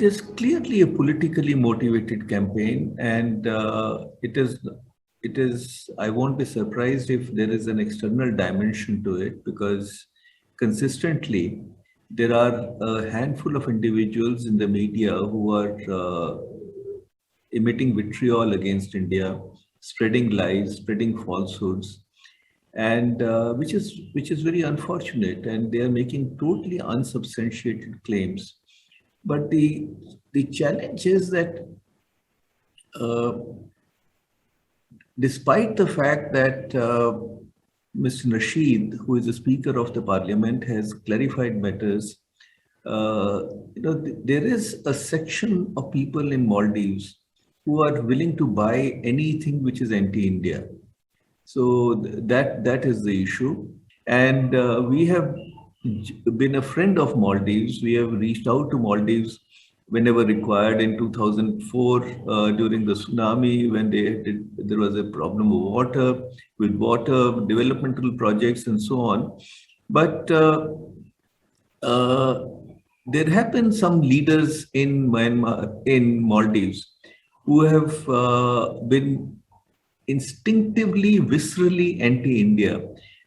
It is clearly a politically motivated campaign, and it is. It is. I won't be surprised if there is an external dimension to it, because consistently there are a handful of individuals in the media who are emitting vitriol against India, spreading lies, spreading falsehoods, and which is very unfortunate. And they are making totally unsubstantiated claims. But the challenge is that uh, despite the fact that Mr. Nasheed, who is the Speaker of the Parliament, has clarified matters, uh, there is a section of people in Maldives who are willing to buy anything which is anti-India. So that is the issue, and we have been a friend of Maldives. We have reached out to Maldives whenever required. In 2004, during the tsunami, when there was a problem of water, developmental projects, and so on. But uh, there have been some leaders in Myanmar, in Maldives, who have been instinctively, viscerally anti-India.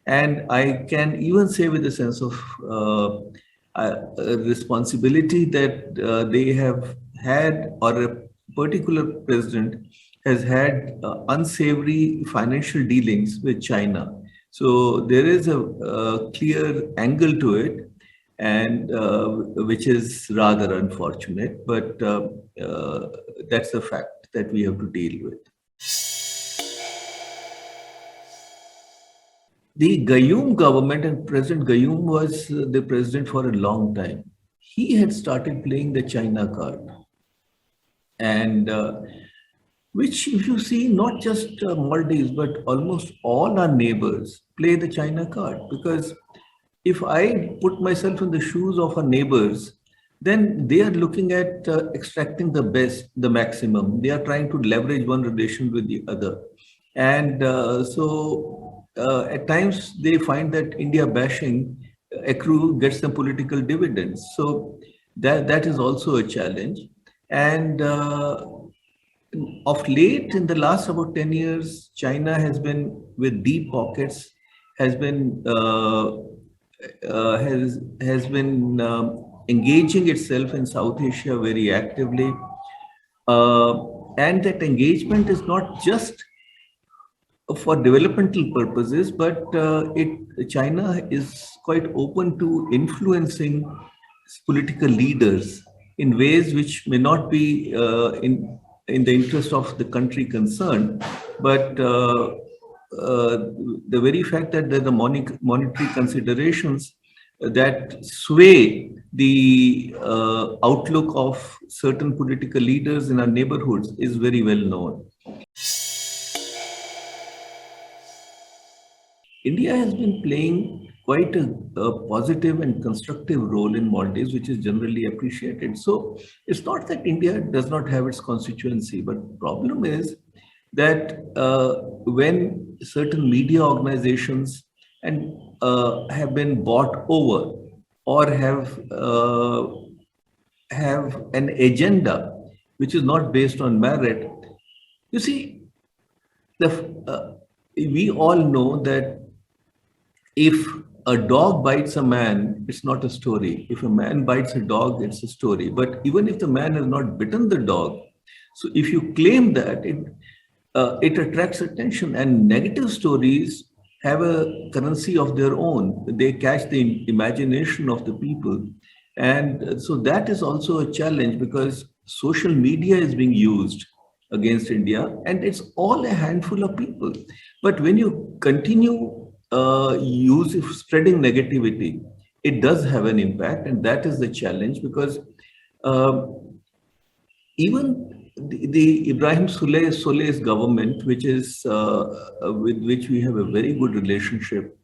And I can even say with a sense of responsibility that they have had, or a particular president has had unsavory financial dealings with China. So there is a clear angle to it, and which is rather unfortunate, but that's a fact that we have to deal with. The Gayoom government, and President Gayoom was the president for a long time. He had started playing the China card, and which, if you see, not just Maldives, but almost all our neighbors play the China card. Because if I put myself in the shoes of our neighbors, then they are looking at extracting the best, the maximum. They are trying to leverage one relation with the other. And at times they find that India bashing gets them political dividends. So that is also a challenge. And of late, in the last about 10 years, China has been, with deep pockets, has been has been engaging itself in South Asia very actively, and that engagement is not just for developmental purposes, but China is quite open to influencing political leaders in ways which may not be in the interest of the country concerned, but the very fact that there are monetary considerations that sway the outlook of certain political leaders in our neighborhoods is very well known. India has been playing quite a positive and constructive role in Maldives, which is generally appreciated. So it's not that India does not have its constituency, but the problem is that when certain media organizations and have been bought over, or have an agenda which is not based on merit, you see, we all know that if a dog bites a man, it's not a story. If a man bites a dog, it's a story. But even if the man has not bitten the dog, so if you claim that, it attracts attention, and negative stories have a currency of their own. They catch the imagination of the people. And so that is also a challenge, because social media is being used against India, and it's all a handful of people. But when you continue spreading negativity, it does have an impact, and that is the challenge, because even the Ibrahim Soleh's government, which is with which we have a very good relationship,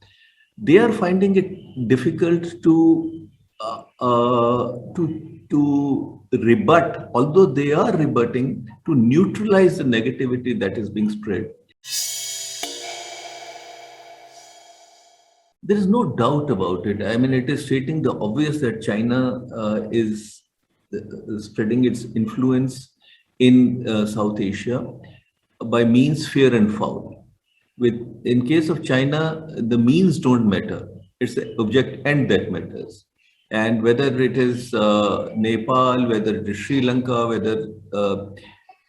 they are finding it difficult to rebut, although they are rebutting, to neutralize the negativity that is being spread. There is no doubt about it. I mean, it is stating the obvious that China is spreading its influence in South Asia by means fair and foul. With in case of China, the means don't matter. It's the object end that matters. And whether it is Nepal, whether it is Sri Lanka, whether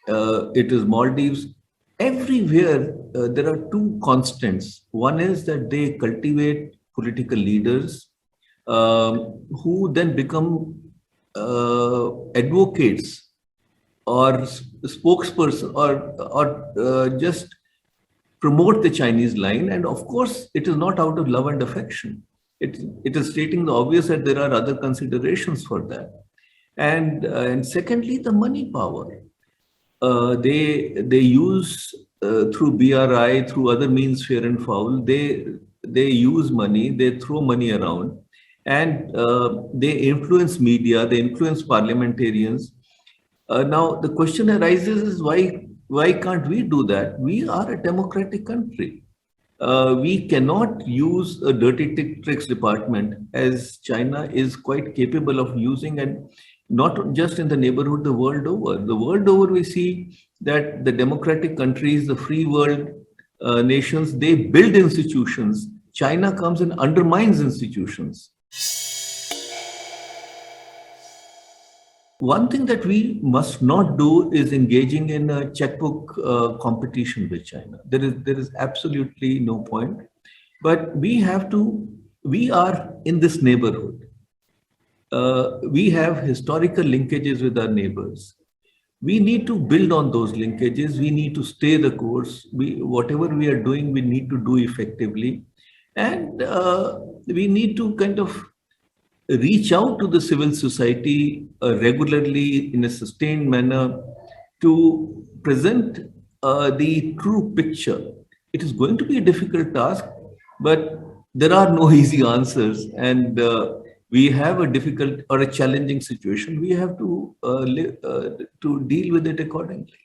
it is Maldives, everywhere there are two constants. One is that they cultivate political leaders who then become advocates or spokesperson or just promote the Chinese line. And of course, it is not out of love and affection. It is stating the obvious that there are other considerations for that. And secondly, the money power. They use through BRI, through other means fair and foul. They use money, they throw money around, and they influence media, they influence parliamentarians. Now the question arises is why can't we do that? We are a democratic country. We cannot use a dirty tricks department as China is quite capable of using, and not just in the neighborhood, the world over. The world over, we see that the democratic countries, the free world nations, they build institutions. China comes and undermines institutions. One thing that we must not do is engaging in a checkbook competition with China. There is absolutely no point. But we are in this neighborhood. We have historical linkages with our neighbors. We need to build on those linkages. We need to stay the course. Whatever we are doing, we need to do effectively. And we need to kind of reach out to the civil society regularly in a sustained manner to present the true picture. It is going to be a difficult task, but there are no easy answers. And we have a difficult or a challenging situation. We have to deal with it accordingly.